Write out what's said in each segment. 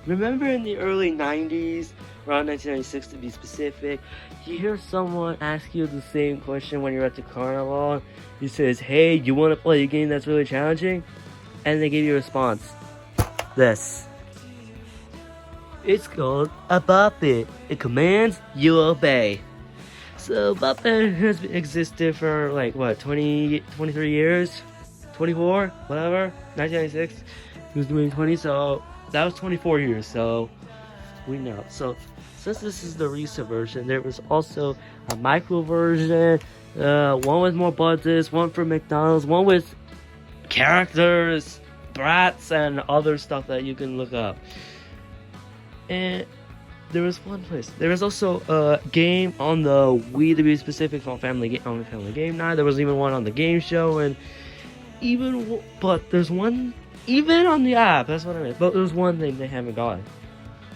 Remember in the early 90s, around 1996 to be specific, you hear someone ask you the same question when you're at the carnival. He says, hey, you want to play a game that's really challenging? And they give you a response. This. It's called a Bop It. It commands, you obey. So Bop It has existed for like what, 20, 23 years? 24? Whatever? 1996? It was 2020, so that was 24 years, so we know. So since this is the recent version, there was also a micro version, one with more buttons, one for McDonald's, one with characters, brats, and other stuff that you can look up. And there was one place. There was also a game on the Wii, to be specific, on Family Game Night. There was even one on the game show, and but there's one even on the app. That's what I mean. But there's one thing they haven't got.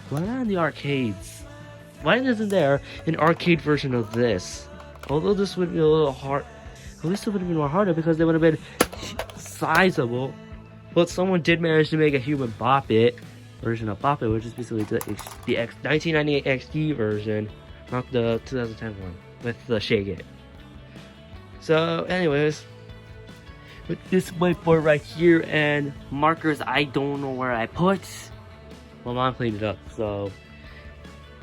Why not in the arcades? Why isn't there an arcade version of this? Although this would be a little hard, at least it would have been more harder because they would have been sizable. But someone did manage to make a human Bop It version of Bop It, which is basically the 1998 XD version, not the 2010 one with the Shake It. So, anyways, with this whiteboard right here and markers I don't know where I put, my mom cleaned it up. So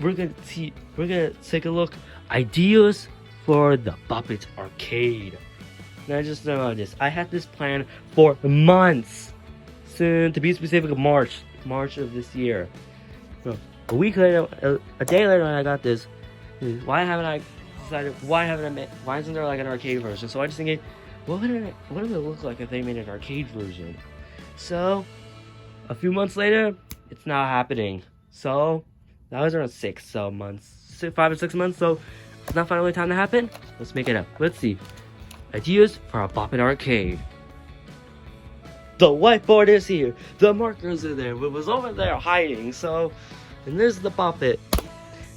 we're gonna take a look. Ideas for the Bop It Arcade. Now just know this. I had this plan for months, soon to be specific, March of this year. So a week later, a day later, when I got this, why isn't there like an arcade version? So I just thinking, what would it look like if they made an arcade version? So a few months later, it's now happening. So that was around 5 or 6 months. So it's not finally time to happen. Let's make it up. Let's see. Ideas for a Bop It Arcade. The whiteboard is here. The markers are there. It was over there hiding. So, and there's the Bop It.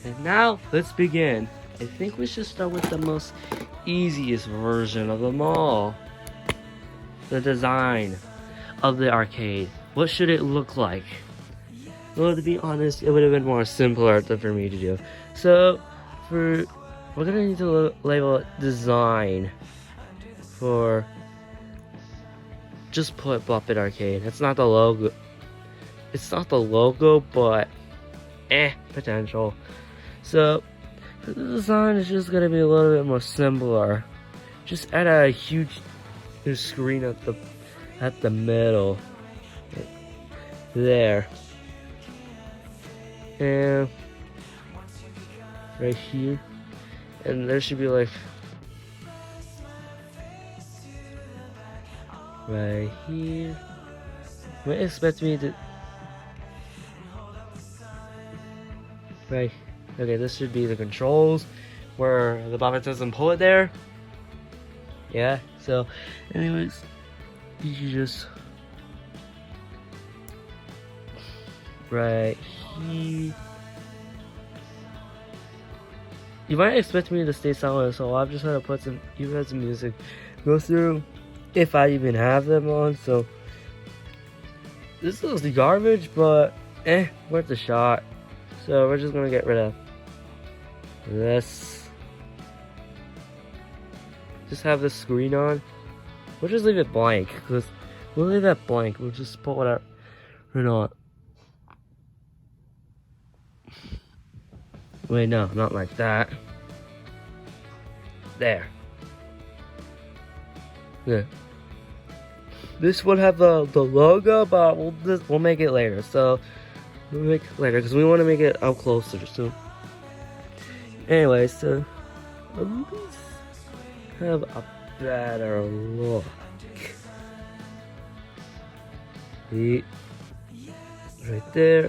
And now let's begin. I think we should start with the most easiest version of them all. The design of the arcade. What should it look like? Well, to be honest, it would have been more simpler for me to do. So, we're gonna need to label it design for. Just put Bop It Arcade. It's not the logo. It's not the logo, but potential. So the design is just gonna be a little bit more simpler. Just add a huge screen at the middle, there, and right here, and there should be like. Right here. Might expect me to. Right. Okay, this should be the controls where the Bop It doesn't pull it there. Yeah. So, anyways, you should just right here. You might expect me to stay silent, so I'm just gonna put some music go through. If I even have them on, so this is the garbage, but worth a shot. So we're just gonna get rid of this. Just have this screen on. We'll just leave it blank, because we'll leave that blank. We'll just pull it out or not. Wait, no, not like that. There. Yeah. This would have the logo, but we'll make it later. So we'll make it later because we want to make it up closer. So anyway, so at least have a better look. See, right there.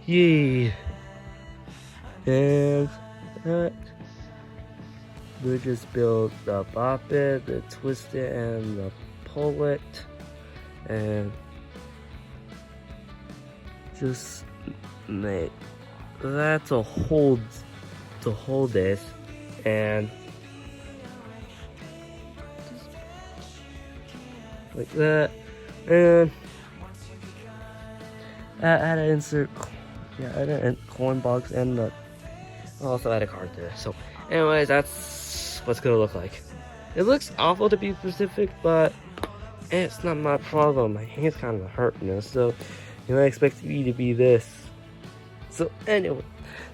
Yeah, and that. We just build the Bop It, the twist it, and the pull it, and just make that to hold this, and like that. And I had to insert, yeah, I had a coin box and also add a card there. So, anyways, that's what's gonna look like. It looks awful to be specific, but it's not my problem. My hand's kind of hurting now, so you might expect me to be this. So anyway,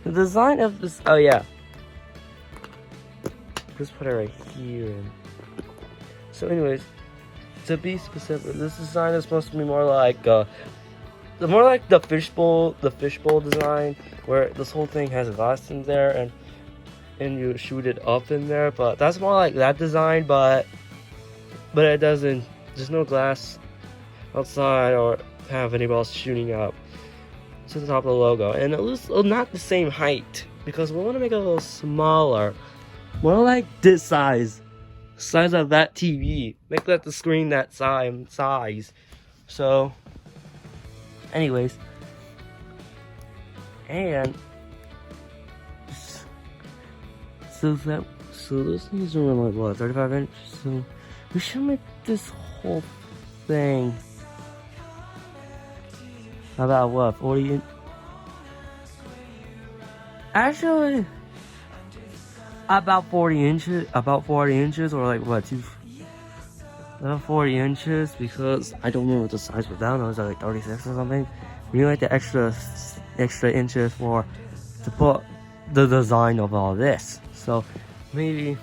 the design of this. Oh yeah, just put it right here. So, anyways, to be specific, this design is supposed to be more like the fishbowl design, where this whole thing has glass in there and you shoot it up in there. But that's more like that design, but it doesn't. There's no glass outside or have any balls shooting up to the top of the logo, and it was not the same height because we want to make it a little smaller, more like this size of that TV. Make that the screen that size. So, anyways, and so those things are like what, 35 inches. So we should make this whole thing about what, 40 inch? Actually, about 40 inches, or like what, about 40 inches, because I don't remember what the size was down. I was like 36 or something. We need like the extra inches to put the design of all this. So maybe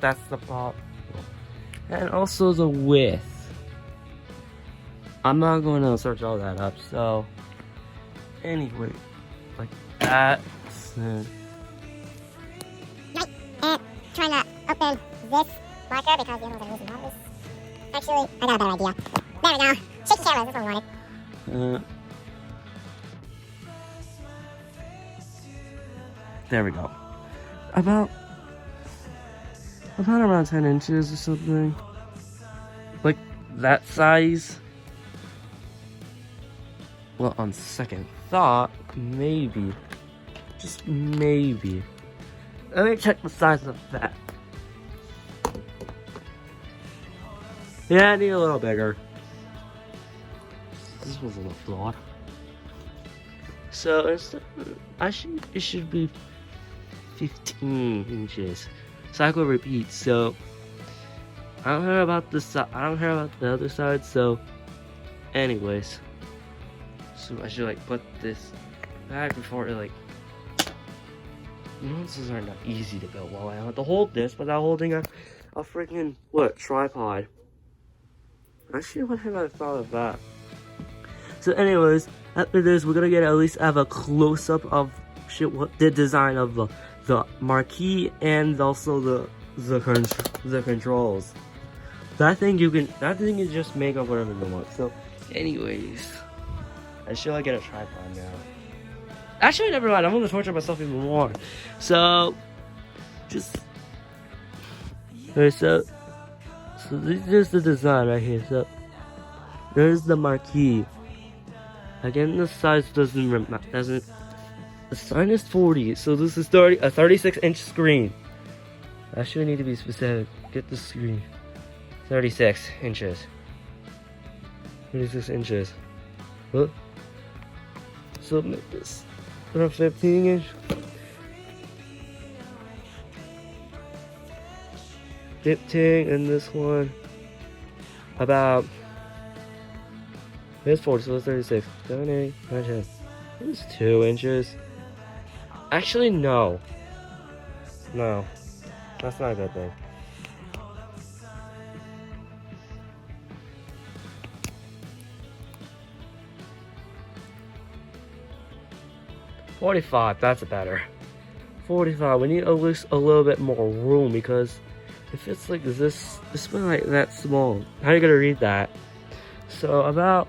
that's the problem. And also the width. I'm not going to search all that up. So anyway, like that. Trying to open this marker because the other ones are losing all this. Actually, I got a better idea. There we go. Shaky cameras, this one we wanted. There we go. About around 10 inches or something. Like that size. Well, on second thought, maybe. Just maybe. Let me check the size of that. Yeah, I need a little bigger. This was a little flawed. So it should be 15 inches. Cycle repeat. So I don't care about this side. I don't care about the other side. So, anyways, so I should like put this back before it like. These are not easy to build. Well, I have to hold this without holding a freaking tripod. Actually, what have I thought of that? So, anyways, after this, we're gonna get at least have a close up of what the design of the marquee and also the controls. That thing you just make up whatever you want. So, anyways, I should get a tripod now. Actually, never mind. I'm gonna torture myself even more. So, so this is the design right here. So, there's the marquee. Again, the size doesn't. The sign is 40, so this is a 36-inch screen. I should need to be specific. Get the screen. 36 inches. 36 inches. What? So make this around 15 inch. 15, and this one about. It's 40, so it's 36. 7, 8, 9, 10. It's 2 inches. Actually, no. No. That's not a good thing. $45, that's better. 45, we need at least a little bit more room, because if it's like this, it's been like that small. How are you gonna read that? So about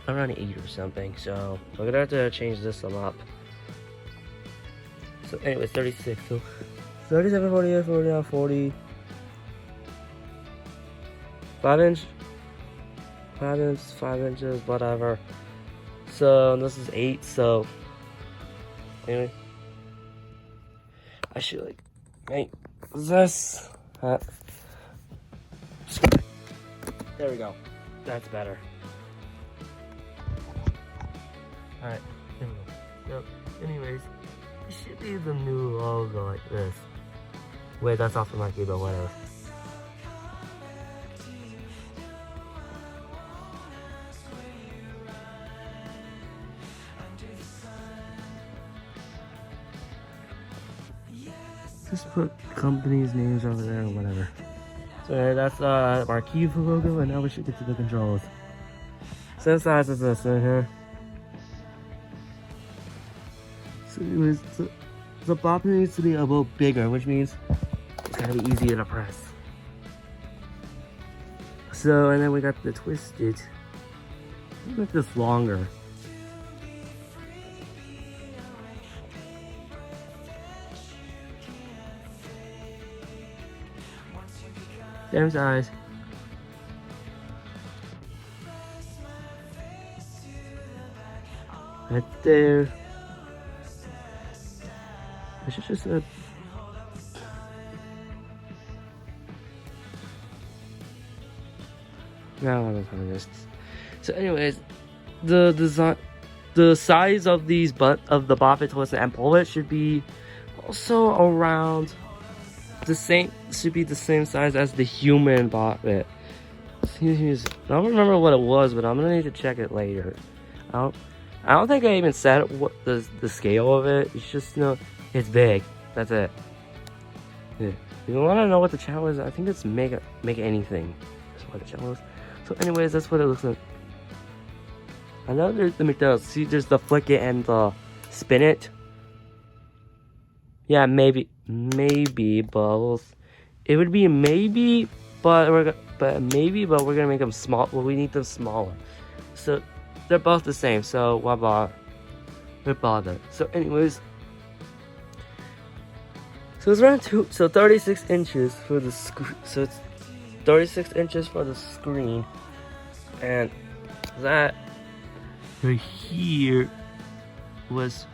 around 8 or something. So we're gonna have to change this some up. So anyways, 36. So 37, 48, 49, 40. 5 inches, whatever. So this is 8. So anyway, I should make this. There we go. That's better. Alright, there we go. So, anyways, it should be the new logo like this. Wait, that's off the marquee, but whatever. Just put companies' names over there or whatever. So that's marquee logo, and now we should get to the controls. Same size as this right here. So anyways, the bop needs to be a little bigger, which means it's gotta be easier to press. So, and then we got the twisted. Let's make this longer. Same size. Right there. I should just no, I'm not this. So anyways, the design, the size of these of the Bop It, Twist and Pull It should be also around the same, should be the same size as the human Bop It. I don't remember what it was, but I'm gonna need to check it later. I don't think I even said what the scale of it. It's just, you know, it's big. That's it. Yeah. If you want to know what the channel is, I think it's make anything. That's what the channel is. So anyways, that's what it looks like. I know there's the McDonald's. See, there's the flick it and the spin it. Yeah, maybe, but it would be maybe, but we're gonna make them small. Well, we need them smaller. So they're both the same. So why bother? So anyways, so it's around 36 inches for the screen. So it's 36 inches for the screen, and that right here was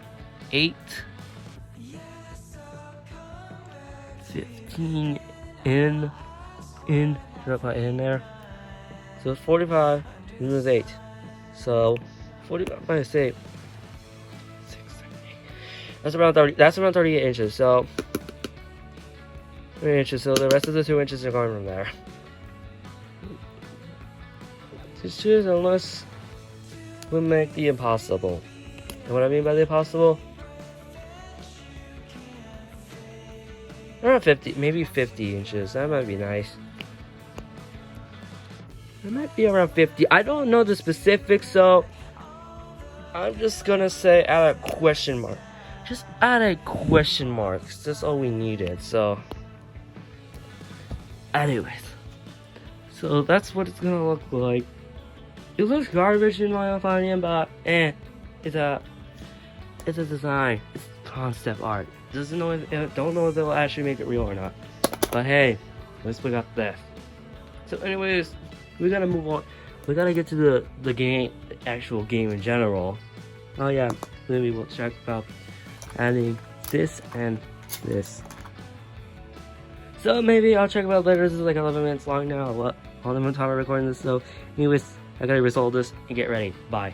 15 in. Should I put in there? So it's 45. It was 8. So 45 by 6. That's around 30. That's around 38 inches. So 3 inches. So the rest of the 2 inches are going from there. Just choose unless we make the impossible. And what I mean by the impossible? Around 50, maybe 50 inches. That might be nice. It might be around 50. I don't know the specifics, so I'm just gonna say add a question mark. Just add a question mark. That's all we needed. So, anyways, so that's what it's gonna look like. It looks garbage in my opinion, but it's a design. It's concept art. Don't know if they'll actually make it real or not. But hey, at least we got this. So anyways, we gotta move on. We gotta get to the game, the actual game in general. Oh yeah, maybe we'll check about adding this and this. So maybe I'll check about later. This is like 11 minutes long now. What? On the time I'm recording this. So anyways, I gotta resolve this and get ready. Bye.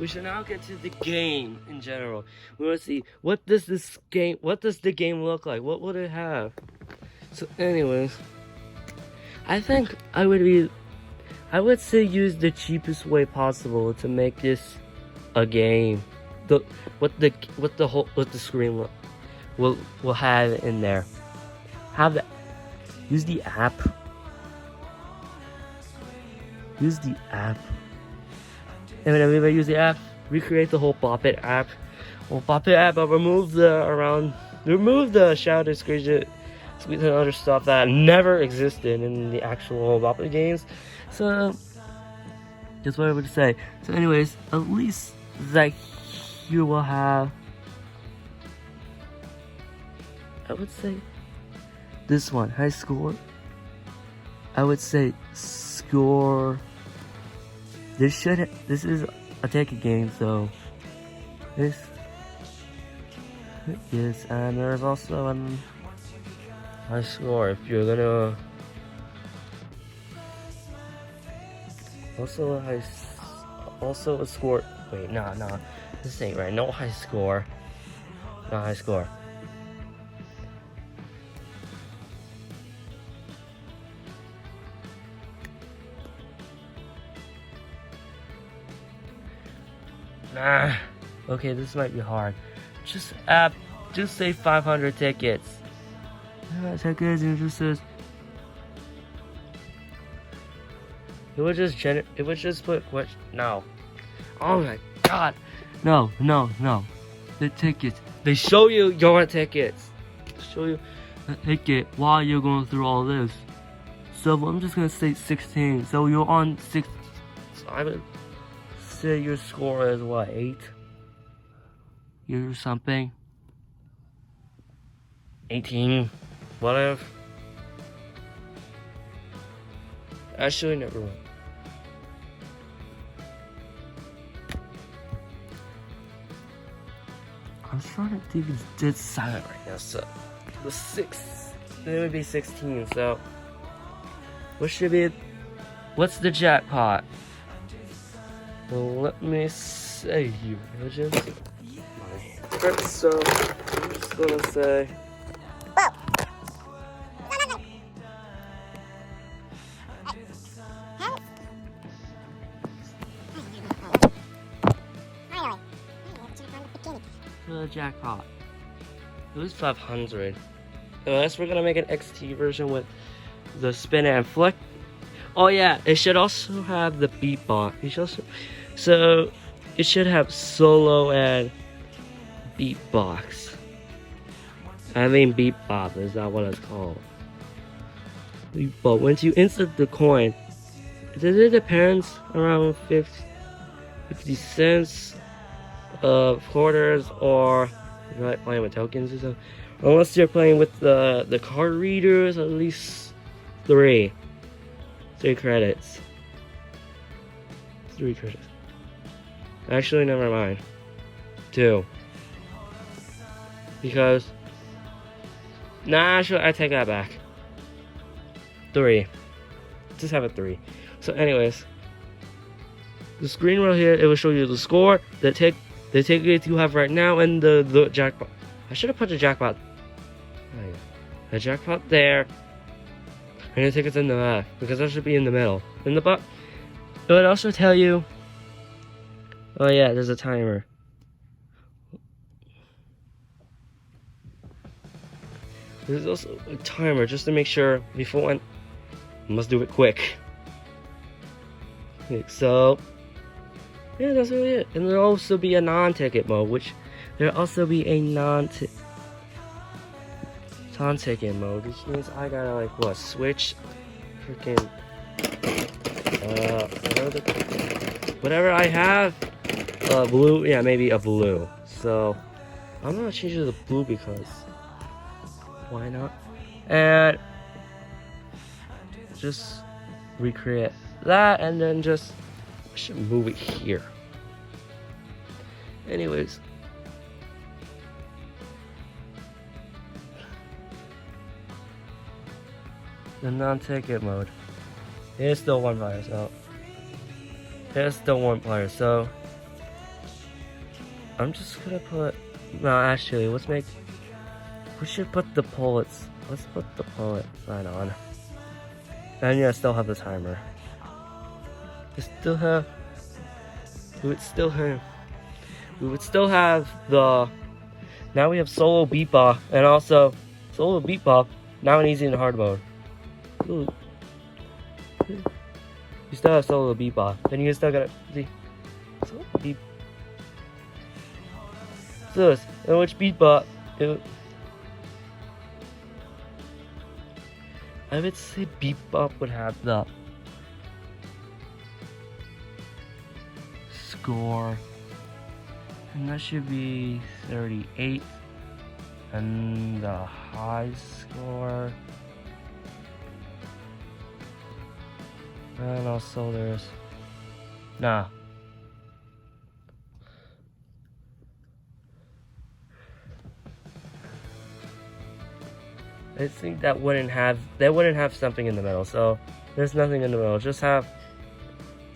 We should now get to the game in general. We want to see what does the game look like? What would it have? So anyways, I think I would say use the cheapest way possible to make this a game. What the screen will have in there. Use the app. Use the app. And when everybody use the app, recreate the whole Bop It app. Well, Bop It app, but remove the shadow screen and other stuff that never existed in the actual Bop It games. So that's what I would say. So anyways, at least that here will have, I would say this one, high score. I would say score. This is a ticket game, so this yes, and there's also a score if you're gonna Also also a score. Wait, nah. This ain't right. No high score. No high score. Nah. Okay, this might be hard. Just say 500 tickets. Tickets and just says. It would just put what? No. Oh my god. No. The tickets. They show you your tickets. Show you the ticket while you're going through all this. So I'm just gonna say 16. So you're on 6. So I would say your score is what, 8? Or something. 18. Whatever. Actually, never mind. I'm trying to think it's dead silent right now, so the 6, it would be 16, so what should be, what's the jackpot? Well, let me say here, legends. Alright, so I'm just gonna say, the jackpot. It was 500. Unless we're gonna make an XT version with the spin and flick. Oh yeah, it should also have the beatbox. So it should have solo and beatbox. I mean beatbox is that what it's called? But once you insert the coin, it depends around 50 cents. Quarters, or you're not playing with tokens or something. Unless you're playing with the card readers, at least 3 credits. 3 credits. Actually, never mind. 2. Because actually I take that back. 3. Just have it 3. So anyways, the screen right here, it will show you the score, the tickets you have right now, and the jackpot. I should have put the jackpot. Oh, yeah. The jackpot there, and the tickets in the left, because that should be in the middle. In the butt, it would also tell you. Oh yeah, there's a timer. There's also a timer just to make sure before I must do it quick. Okay, so. Yeah, that's really it. And there'll also be a non-ticket mode, there'll also be a non-ticket mode, which means I gotta switch freaking whatever I have, blue, yeah, maybe a blue. So I'm gonna change it to the blue because why not? And just recreate that, and then I should move it here. Anyways. The non-ticket mode. It is still 1 player, so. I'm just gonna put. No, actually, we should put the pullets. Let's put the pullet sign on. And yeah, still have the timer. We would still have the. Now we have solo beatbox, and also solo beatbox. Now in easy and hard mode. Ooh. You still have solo beatbox, then you still gotta see. Solo beat. So in which beatbox? I would say beatbox would have the score, and that should be 38, and the high score, and also there's I think that wouldn't have something in the middle, so there's nothing in the middle. Just have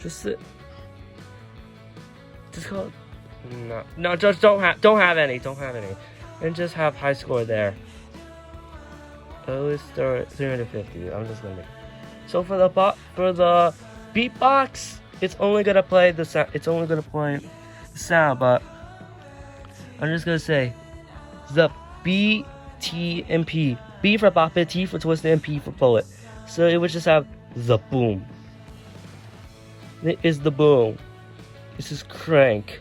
Just call. No, just don't have any, and just have high score there. Let's start 350. I'm just gonna make. So for the beatbox, it's only gonna play the sound. It's only gonna play the sound, but I'm just gonna say the B, T, and P. B for Bop It, T for Twist, and P for Pull It. So it would just have the boom. It is the boom. This is crank.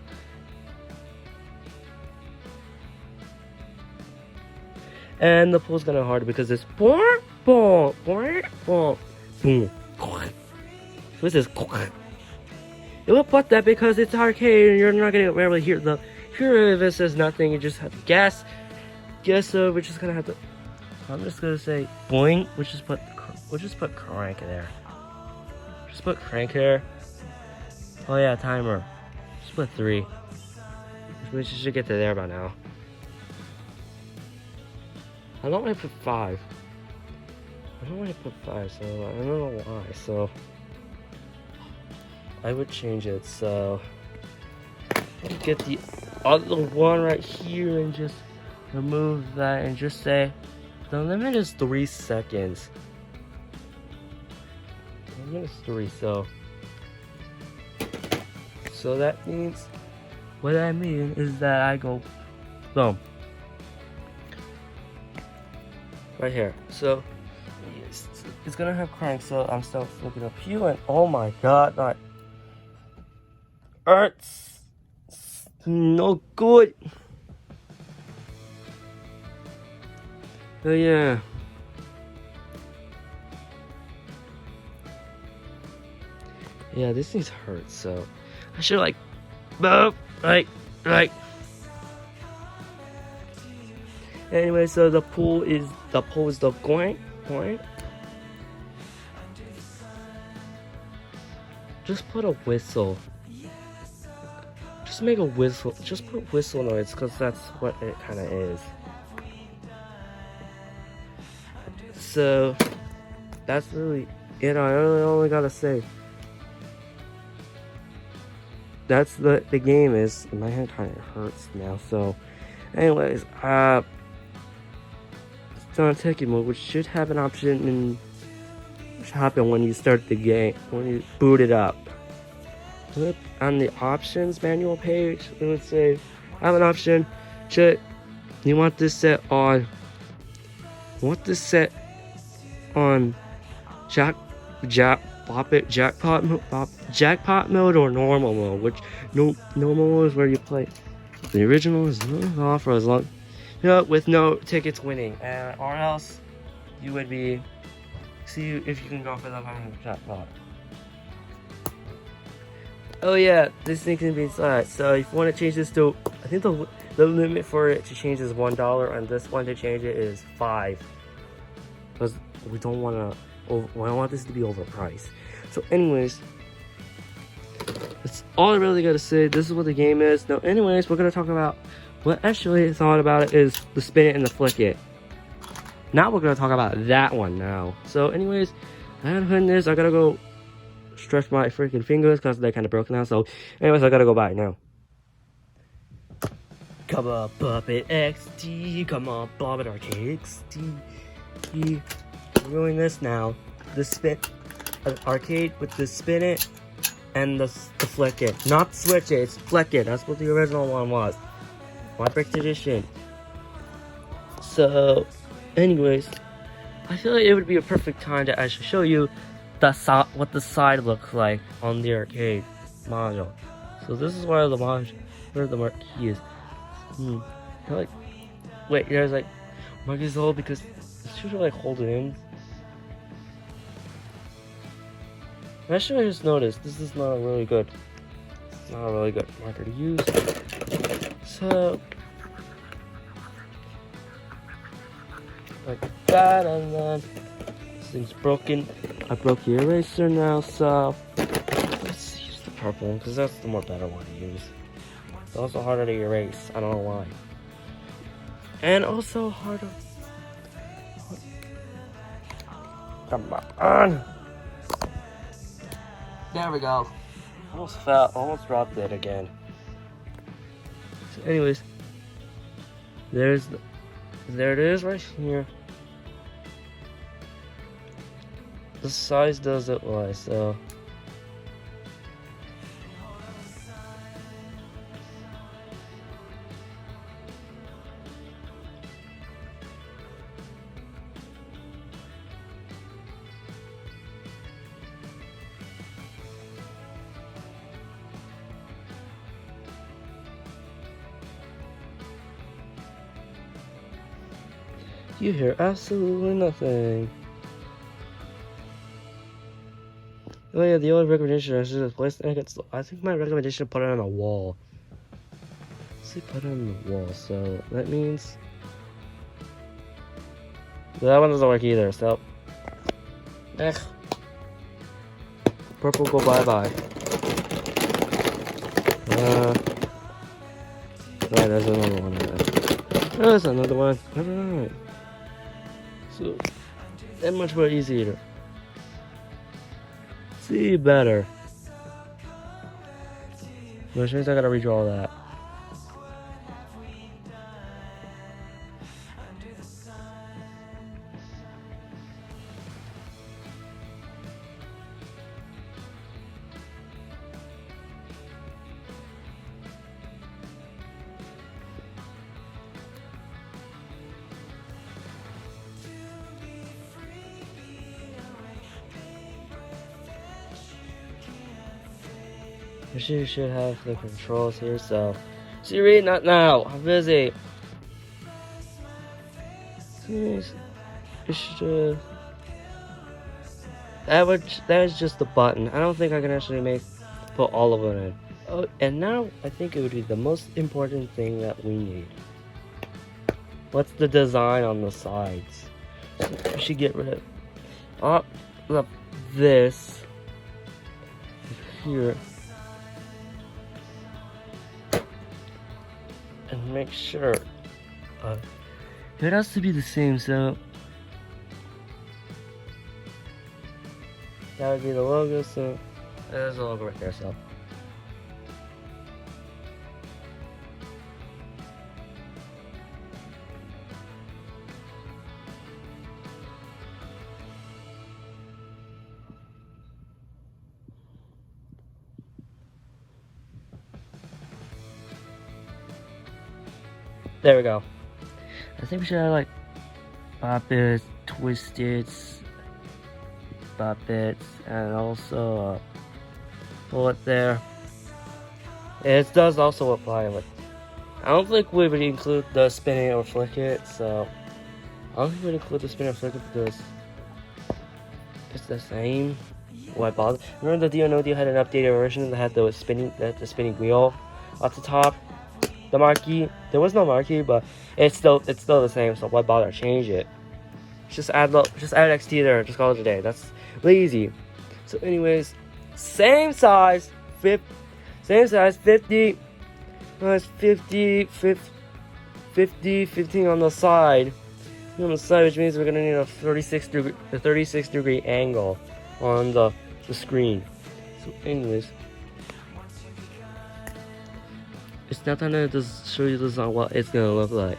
And the pull's kind of hard because it's boom, boom, boom, boom, boom. So this is. It will put that because it's arcade and you're not gonna really hear if it says nothing. You just have to guess. So we're just gonna have to. I'm just gonna say boing. We'll just put crank there. Just put crank here. Oh yeah, timer. Just put 3. We should get to there by now. I don't want to put 5. I don't want to put 5, so I don't know why. So I would change it. So get the other one right here and just remove that and just say the limit is 3 seconds. The limit is 3. So that means what I mean is that I go boom. Right here. So it's gonna have crank, so I'm still looking up here and oh my god, that hurts. No good. Oh yeah. Yeah, this thing's hurt, so I should like right. Anyway, so the pull is the going. Just put a whistle. Just make a whistle. Just put whistle noise because that's what it kind of is. So that's really it. I only gotta say. That's the game is. My hand kind of hurts now. So, anyways, on ticket mode, which should have an option in which happen when you start the game, when you boot it up. Click on the options manual page. It would say, I have an option. You want this set on? Bop It jackpot mode or normal mode? Which normal mode is where you play. The original is off for as long. With no tickets winning, or else you would be see if you can go for the jackpot. Oh yeah, this thing can be inside. So if you want to change this to, I think the limit for it to change is $1, and this one to change it is $5, because we don't want this to be overpriced. So anyways, that's all I really gotta say. This is what the game is. Now anyways, we're gonna talk about what actually thought about it is the spin it and the flick it. Now we're gonna talk about that one now. So anyways, I gotta put in this. I gotta go stretch my freaking fingers because they're kind of broken now. So anyways, I gotta go buy it now. Come on, Bop It XD. Come on, Bop It Arcade XD. We're doing this now. The spin arcade with the spin it and the flick it. Not switch it, it's flick it. That's what the original one was. My brick edition. So, anyways, I feel like it would be a perfect time to actually show you what the side looks like on the arcade module. So this is where the marquee is. Like, wait, there's like marquee's hold because it's usually like hold it in. Actually, I just noticed this is not a really good. It's not a really good marker to use. So, like that, and then this thing's broken. I broke the eraser now, so let's use the purple one because that's the more better one to use. It's also harder to erase. I don't know why. And also harder. Come on. There we go. almost dropped it again. So anyways, there it is right here. The size doesn't lie, so you hear absolutely nothing. Oh yeah, the only recommendation I should have placed. I think my recommendation is put it on a wall. Let's put it on the wall. So that means that one doesn't work either. So, purple go bye bye. Right, there's another one. There's another one. Alright. So that much more easier. See better. Which means I gotta redraw that. You should have the controls here, so Siri, not now. I'm busy. That is just the button. I don't think I can actually put all of it in. Oh, and now I think it would be the most important thing that we need. What's the design on the sides? So we should get rid of this here. And make sure it has to be the same, so that would be the logo. So there's the logo right there. So there we go. I think we should have like Bop It, Twisted, Bop It, and also pull it there. It does also apply with. I don't think we would include the spinning or flick it, so I don't think we'd include the spinning or flick it because it's the same. Why bother? Remember the DNO had an updated version that had the spinning wheel at the top. The marquee, there was no marquee, but it's still the same. So why bother change it? Just add XT there. Just call it a day. That's lazy. So anyways, same size, 50, 15 on the side. On the side, which means we're gonna need a 36 degree angle on the screen. So anyways. It's not gonna just show you this on what it's gonna look like.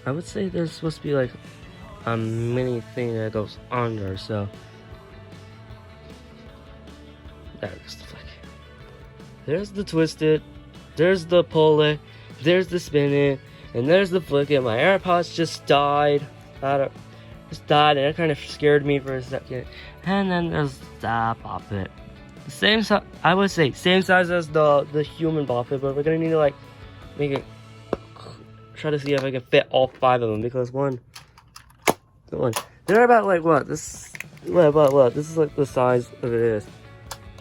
I would say there's supposed to be like a mini thing that goes under, so. There's the flick. There's the twisted. There's the pull it. There's the spin it. And there's the flick it. My AirPods just died. And it kind of scared me for a second. And then there's that Bop It. The same size, I would say, same size as the human Bop It, but we're gonna need to like make it. Try to see if I can fit all 5 of them because they're about like what this. What this is like the size of it is.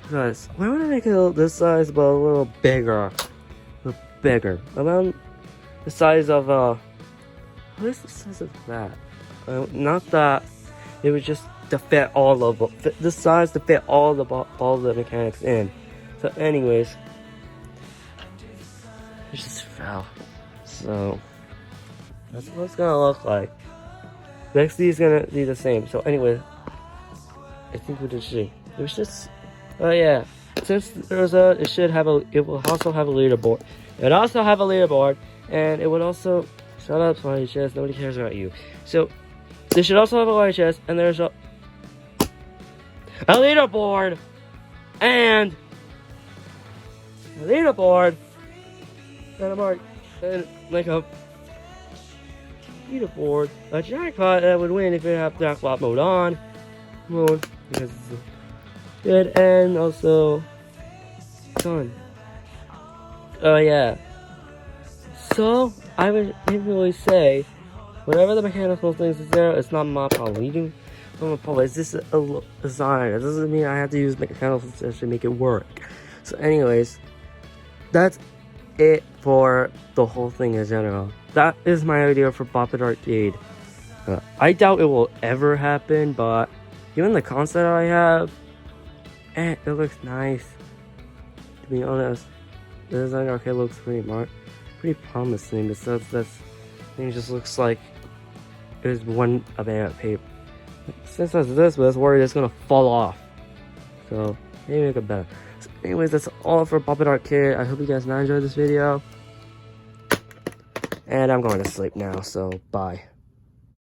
Guys, why would I make it this size but a little bigger? Around the size of what is the size of that? Not that. It was just to fit all of the size to fit all the mechanics in. So, anyways, it just fell. So that's what it's gonna look like. Next D is gonna be the same. So, anyway, I think we did see. It was just, oh yeah. Since there's it will also have a leaderboard. It would also have a leaderboard, and it would also, shut up, Smiley Chest, nobody cares about you. So, they should also have a white chest, and there's a leaderboard, and a leaderboard, and a mark, and like a leaderboard, a jackpot that would win if it had jackpot mode on, because it's good, and also done. Oh yeah. So I would really say, whatever the mechanical things is there, it's not my problem. It's just a design. It doesn't mean I have to use mechanical things to make it work. So, anyways, that's it for the whole thing in general. That is my idea for Bop It Arcade. I doubt it will ever happen, but given the concept I have, it looks nice. To be honest, the design arcade looks pretty promising. Besides, that thing just looks like it was one of a paper. Since it's this, but it's worried it's gonna fall off. So maybe make it better. So anyways, that's all for Bop It Arcade. I hope you guys enjoyed this video. And I'm going to sleep now, so bye.